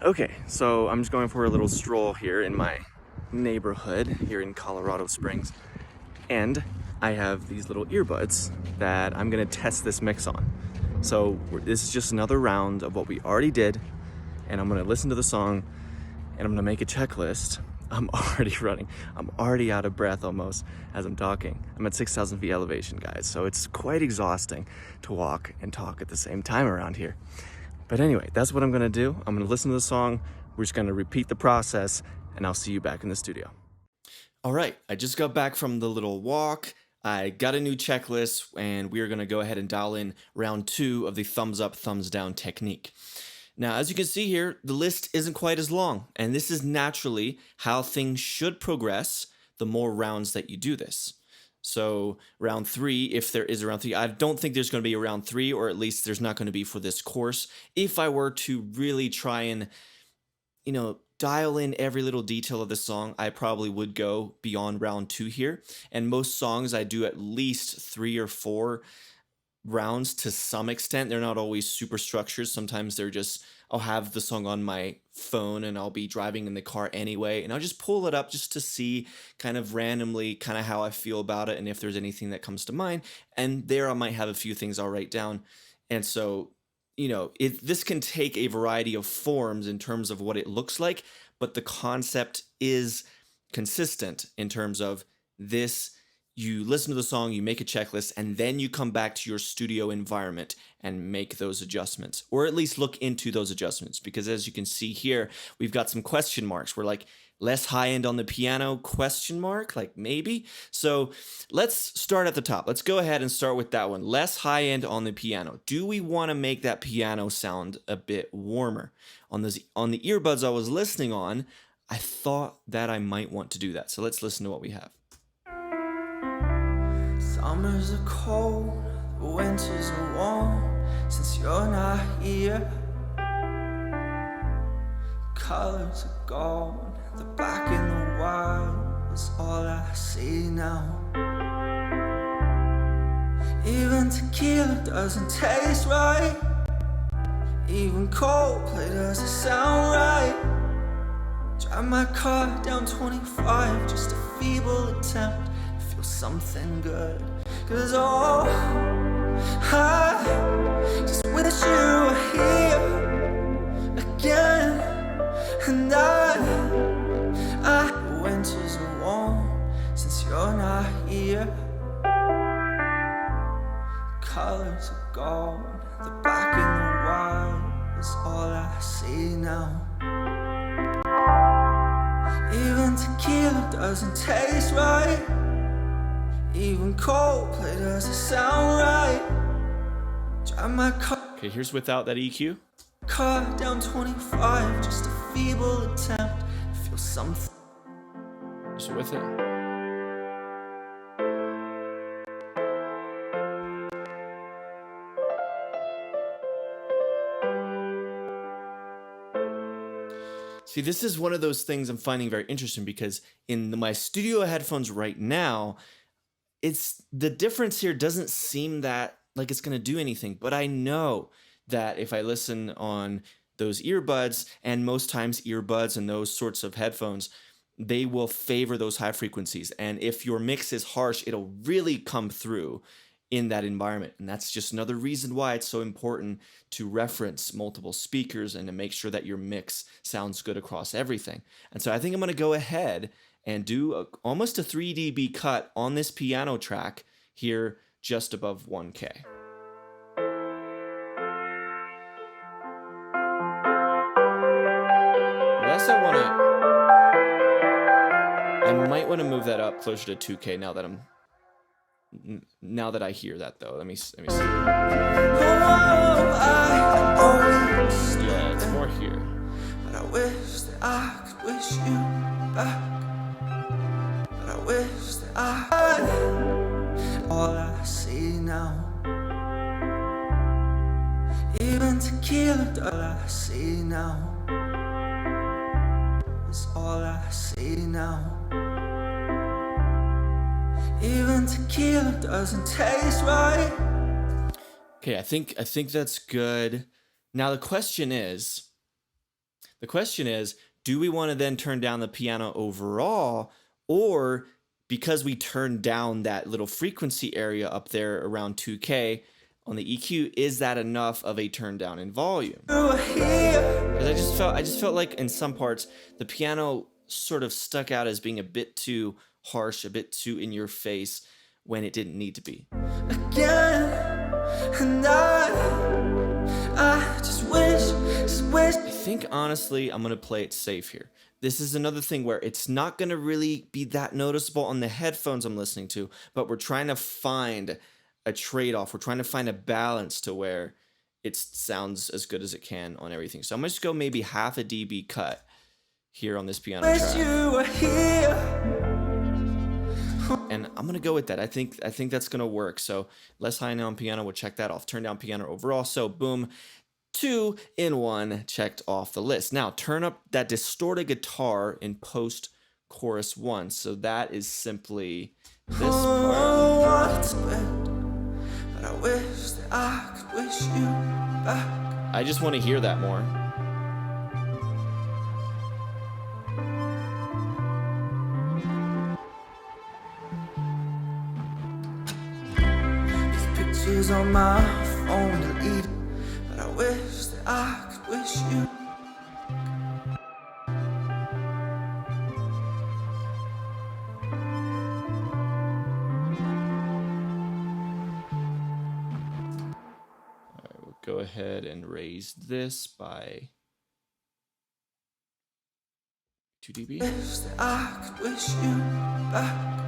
Okay, so I'm just going for a little stroll here in my neighborhood here in Colorado Springs, and I have these little earbuds that I'm gonna test this mix on. So this is just another round of what we already did, and I'm gonna listen to the song and I'm gonna make a checklist. I'm already running. I'm already out of breath almost as I'm talking. I'm at 6,000 feet elevation, guys, so it's quite exhausting to walk and talk at the same time around here. But anyway, that's what I'm gonna do. I'm gonna listen to the song. We're just gonna repeat the process, and I'll see you back in the studio. All right, I just got back from the little walk. I got a new checklist, and we are gonna go ahead and dial in round 2 of the thumbs up, thumbs down technique. Now, as you can see here, the list isn't quite as long, and this is naturally how things should progress the more rounds that you do this. So round 3, if there is a round 3, I don't think there's going to be a round 3, or at least there's not going to be for this course. If I were to really try and, dial in every little detail of the song, I probably would go beyond round 2 here. And most songs I do at least 3 or 4 rounds to some extent. They're not always super structured. Sometimes they're just, I'll have the song on my phone and I'll be driving in the car anyway, and I'll just pull it up just to see kind of randomly kind of how I feel about it and if there's anything that comes to mind. And there I might have a few things I'll write down. And so, this can take a variety of forms in terms of what it looks like, but the concept is consistent in terms of this. You listen to the song, you make a checklist, and then you come back to your studio environment and make those adjustments, or at least look into those adjustments. Because as you can see here, we've got some question marks. We're like, less high end on the piano, question mark, like maybe. So let's start at the top. Let's go ahead and start with that one. Less high end on the piano. Do we want to make that piano sound a bit warmer? On the earbuds I was listening on, I thought that I might want to do that. So let's listen to what we have. Summers are cold, the winters are warm, since you're not here. Colors are gone, the black and the white is all I see now. Even tequila doesn't taste right, even Coldplay doesn't sound right. Drive my car down 25, just a feeble attempt something good. Cause I just wish you were here again. And the winters are warm since you're not here. Colors are gone, the black and the white is all I see now. Even tequila doesn't taste right, even Coldplay doesn't sound right. Drive my car. Okay, here's without that EQ. Car down 25, just a feeble attempt to feel something. Just with it. See, this is one of those things I'm finding very interesting, because in my studio headphones right now, it's the difference here doesn't seem that like it's going to do anything, but I know that if I listen on those earbuds, and most times earbuds and those sorts of headphones, they will favor those high frequencies. And if your mix is harsh, it'll really come through in that environment. And that's just another reason why it's so important to reference multiple speakers and to make sure that your mix sounds good across everything. And so I think I'm going to go ahead and do almost a 3 dB cut on this piano track here just above 1K. Unless I might want to move that up closer to 2K now that I hear that though. Let me see. Yeah, it's more here. But I wish that I could wish you back. But I wish that I all I see now. Even tequila, all I see now. Is all I see now. Even tequila doesn't taste right. Okay, I think that's good. Now the question is, The question is, do we want to then turn down the piano overall, or because we turned down that little frequency area up there around 2K on the EQ, is that enough of a turn down in volume? Because I just felt like in some parts the piano sort of stuck out as being a bit too harsh, a bit too in your face when it didn't need to be. Again, and I just wish. I think honestly I'm gonna play it safe here. This is another thing where it's not gonna really be that noticeable on the headphones I'm listening to, but we're trying to find a trade-off. We're trying to find a balance to where it sounds as good as it can on everything. So I'm gonna just go maybe half a dB cut here on this piano Wish track. you were here. And I'm gonna go with that. I think that's gonna work. So less high note on piano, we'll check that off. Turn down piano overall. So boom, 2 in 1 checked off the list. Now turn up that distorted guitar in post chorus 1. So that is simply this part. Oh, what's bad, but I wish that I could wish you back. I just want to hear that more. These pictures on my phone deleted, but I wish that I could wish you. We'll go ahead and raise this by 2 dB. Wish that I could wish you back.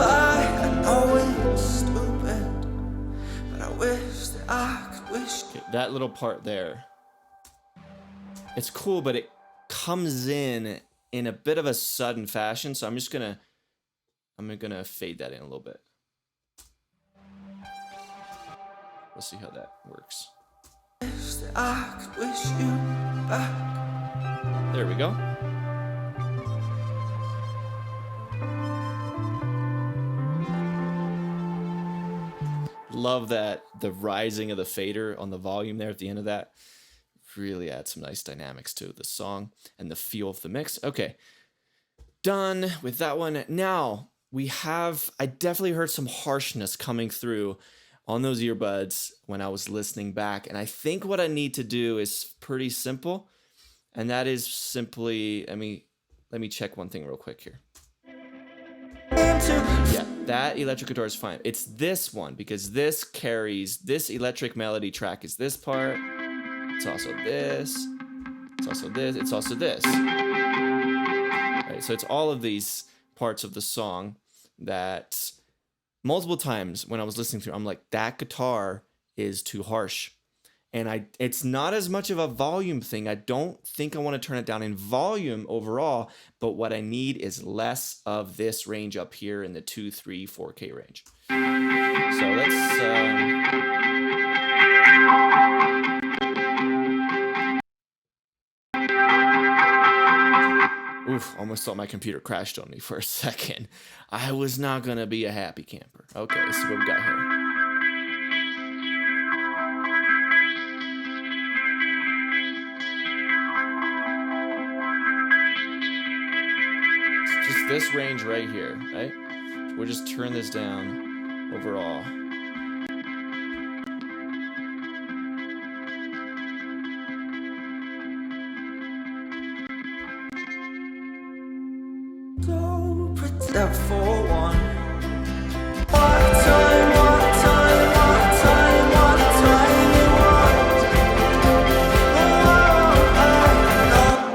I know it's stupid, but I wish that I could wish. Okay, that little part there. It's cool, but it comes in a bit of a sudden fashion, so I'm gonna fade that in a little bit. We'll see how that works. Wish that I could wish you back. There we go. Love that the rising of the fader on the volume there at the end of that really adds some nice dynamics to the song and the feel of the mix. Okay, done with that one. Now I definitely heard some harshness coming through on those earbuds when I was listening back. And I think what I need to do is pretty simple. And that is simply, let me check one thing real quick here. Yeah, that electric guitar is fine. It's this one, because this electric melody track is this part. It's also this. It's also this. It's also this. Right, so it's all of these parts of the song that multiple times when I was listening through, I'm like, that guitar is too harsh. And it's not as much of a volume thing. I don't think I want to turn it down in volume overall, but what I need is less of this range up here in the 2, 3, 4K range. So let's oof, almost thought my computer crashed on me for a second. I was not gonna be a happy camper. Okay, this is what we got here. Just this range right here, right? We'll just turn this down overall. Don't pretend for one. One time you want.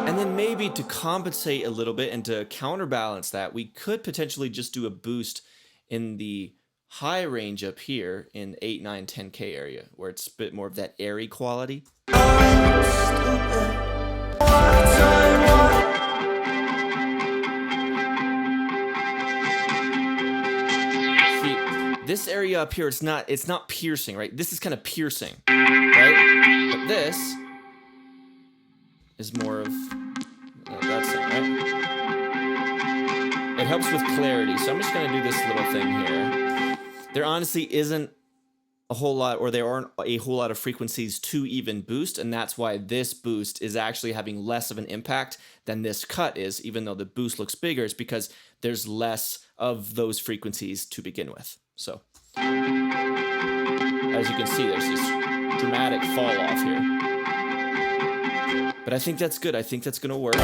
And then maybe to compensate a little bit and to counterbalance that, we could potentially just do a boost in the high range up here in 8, 9, 10K area, where it's a bit more of that airy quality. See, this area up here, it's not piercing, right? This is kind of piercing, right? But this is more of that's it, right? It helps with clarity, so I'm just gonna do this little thing here. there honestly isn't a whole lot, or there aren't a whole lot of frequencies to even boost, and that's why this boost is actually having less of an impact than this cut is, even though the boost looks bigger. It's because there's less of those frequencies to begin with. So as you can see, there's this dramatic fall off here. But I think that's good. I think that's gonna work.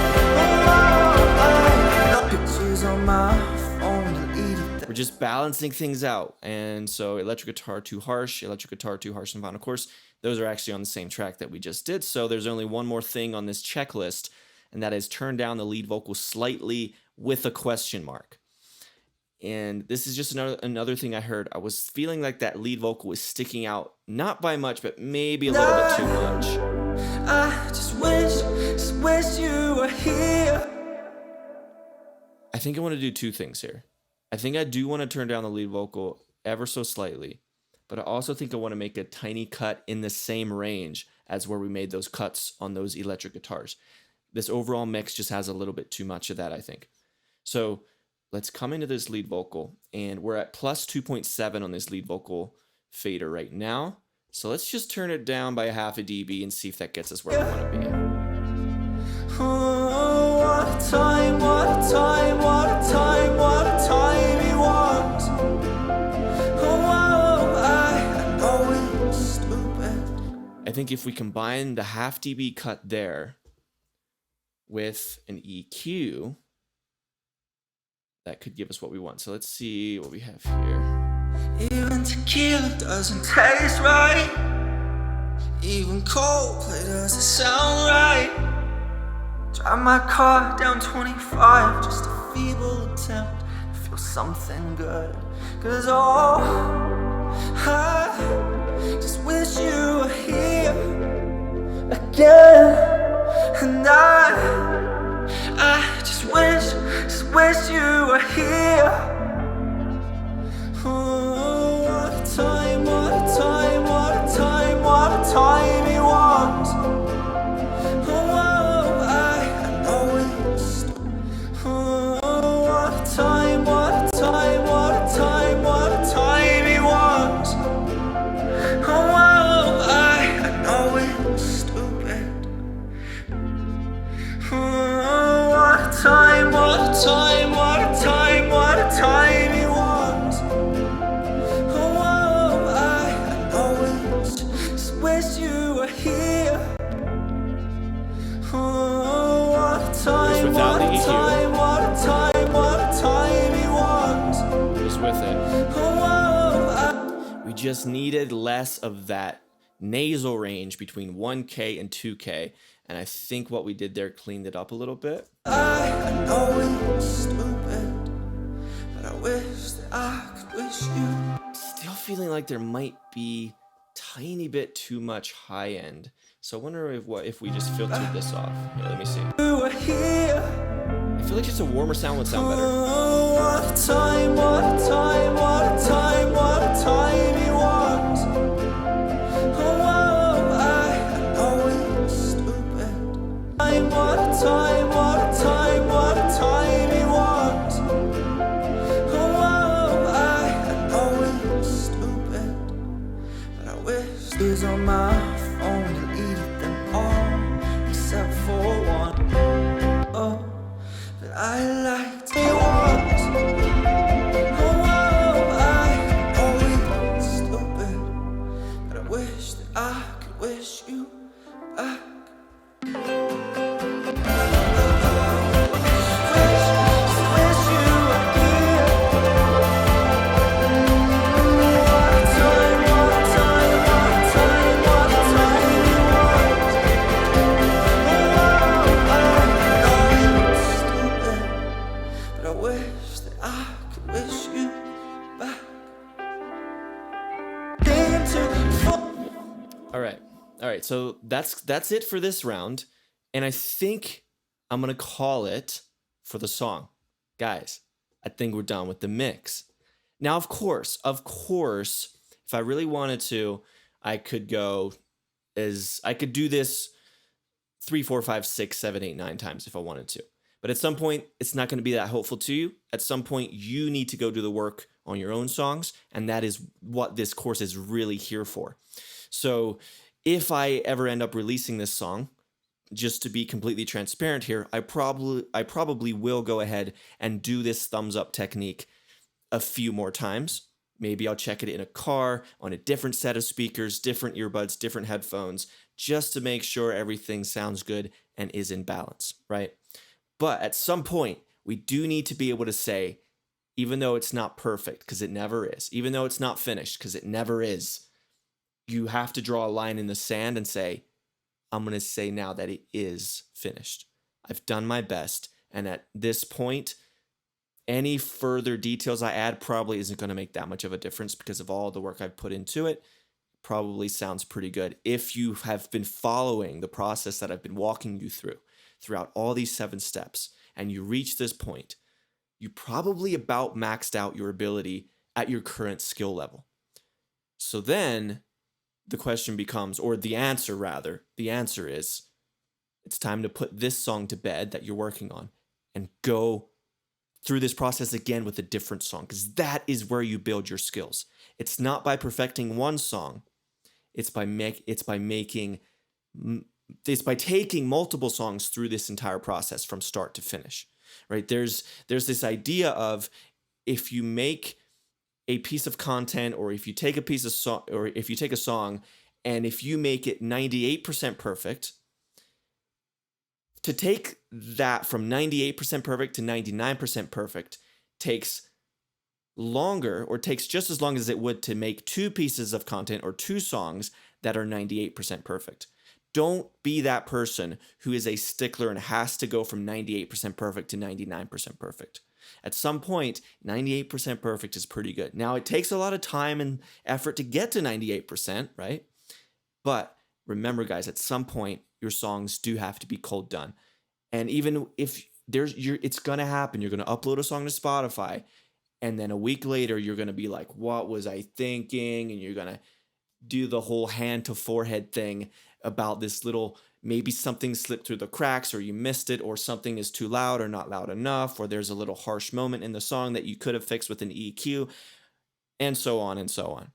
Pictures on my phone deleted. We're just balancing things out. And so electric guitar too harsh, electric guitar too harsh, and final chorus, those are actually on the same track that we just did. So there's only one more thing on this checklist, and that is turn down the lead vocal slightly with a question mark. And this is just another thing I heard. I was feeling like that lead vocal was sticking out, not by much, but maybe a little bit too much. I just wish you were here. I think I want to do two things here. I think I do want to turn down the lead vocal ever so slightly, but I also think I want to make a tiny cut in the same range as where we made those cuts on those electric guitars. This overall mix just has a little bit too much of that, I think. So let's come into this lead vocal, and we're at plus 2.7 on this lead vocal fader right now. So let's just turn it down by 0.5 dB and see if that gets us where we want to be. Oh, what a time, what a time, what a time, what a time it was. Oh, I know it's stupid. I think if we combine the 0.5 dB cut there with an EQ, that could give us what we want. So let's see what we have here. Even tequila doesn't taste right. Even Coldplay doesn't sound right. Drive my car down 25, just a feeble attempt to feel something good. 'Cause oh, I just wish you were here again. And I just wish you were here. Oh, what a time, what a time, what a time, what a time it was. Oh, I know it's. Oh, what a time, what a time, what a time, what a time it was. Oh, I know it's stupid. Oh, what a time, what a time, what a time, what a time it was. Oh, I know it's. Just wish you were here. Oh, what a time, without what the a EQ. time, what a time, what a time it was. Just with it. Oh, We just needed less of that nasal range between 1K and 2K. And I think what we did there cleaned it up a little bit. I know it's stupid, but I wish that I could wish you. Still feeling like there might be tiny bit too much high end. So I wonder if we just filtered this off. Here, let me see. You were here. I feel like just a warmer sound would sound better. Oh, what a time, what a time, what a time, what a time it was. Oh, I know it's stupid. What a time, what a time, what a time it was. Oh, I know it's stupid, but I wish it was on my phone, deleted them all except for one. Oh, but I liked it was. Oh, I know it's stupid, but I wish that I could wish you back. Wish you were here. What a time, what a time, what a time, what a time it was. Oh, I know it's stupid, but I wish that I could wish you back. All right. So that's it for this round, and I think I'm gonna call it for the song, guys. I think we're done with the mix. Now, of course, if I really wanted to, I could do this 3, 4, 5, 6, 7, 8, 9 times if I wanted to. But at some point, it's not going to be that helpful to you. At some point, you need to go do the work on your own songs, and that is what this course is really here for. So if I ever end up releasing this song, just to be completely transparent here, I probably will go ahead and do this thumbs up technique a few more times. Maybe I'll check it in a car, on a different set of speakers, different earbuds, different headphones, just to make sure everything sounds good and is in balance, right? But at some point, we do need to be able to say, even though it's not perfect, because it never is, even though it's not finished, because it never is, you have to draw a line in the sand and say, I'm going to say now that it is finished. I've done my best. And at this point, any further details I add probably isn't going to make that much of a difference because of all the work I've put into it. Probably sounds pretty good. If you have been following the process that I've been walking you through throughout all these 7 steps and you reach this point, you probably about maxed out your ability at your current skill level. So then the question becomes, or the answer rather, the answer is, it's time to put this song to bed that you're working on and go through this process again with a different song, because that is where you build your skills. It's not by perfecting one song. It's by taking multiple songs through this entire process from start to finish, right? There's this idea of, if you make a piece of content, or if you take a piece of song, or if you take a song and if you make it 98% perfect, to take that from 98% perfect to 99% perfect takes longer, or takes just as long as it would to make 2 pieces of content or 2 songs that are 98% perfect. Don't be that person who is a stickler and has to go from 98% perfect to 99% perfect. At some point, 98% perfect is pretty good. Now, it takes a lot of time and effort to get to 98%, right? But remember, guys, at some point, your songs do have to be cold done. And even if it's going to happen, you're going to upload a song to Spotify, and then a week later, you're going to be like, what was I thinking? And you're going to do the whole hand to forehead thing about this little, maybe something slipped through the cracks, or you missed it, or something is too loud or not loud enough, or there's a little harsh moment in the song that you could have fixed with an EQ, and so on and so on.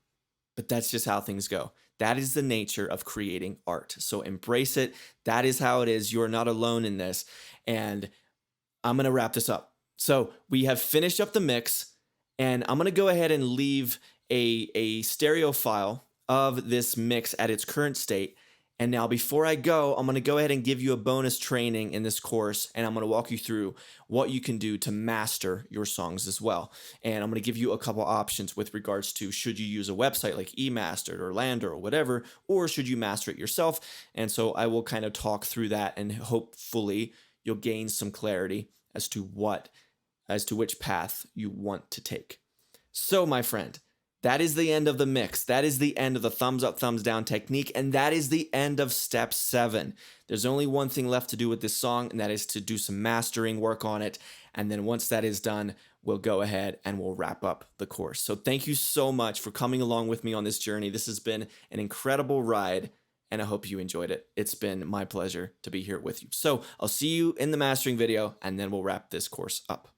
But that's just how things go. That is the nature of creating art. So embrace it. That is how it is. You're not alone in this. And I'm going to wrap this up. So we have finished up the mix, and I'm going to go ahead and leave a stereo file of this mix at its current state. And now, before I go, I'm going to go ahead and give you a bonus training in this course, and I'm going to walk you through what you can do to master your songs as well. And I'm going to give you a couple options with regards to, should you use a website like eMastered or LANDR or whatever, or should you master it yourself? And so I will kind of talk through that, and hopefully you'll gain some clarity as to which path you want to take. So, my friend, that is the end of the mix. That is the end of the thumbs up, thumbs down technique. And that is the end of step 7. There's only one thing left to do with this song, and that is to do some mastering work on it. And then once that is done, we'll go ahead and we'll wrap up the course. So thank you so much for coming along with me on this journey. This has been an incredible ride, and I hope you enjoyed it. It's been my pleasure to be here with you. So I'll see you in the mastering video, and then we'll wrap this course up.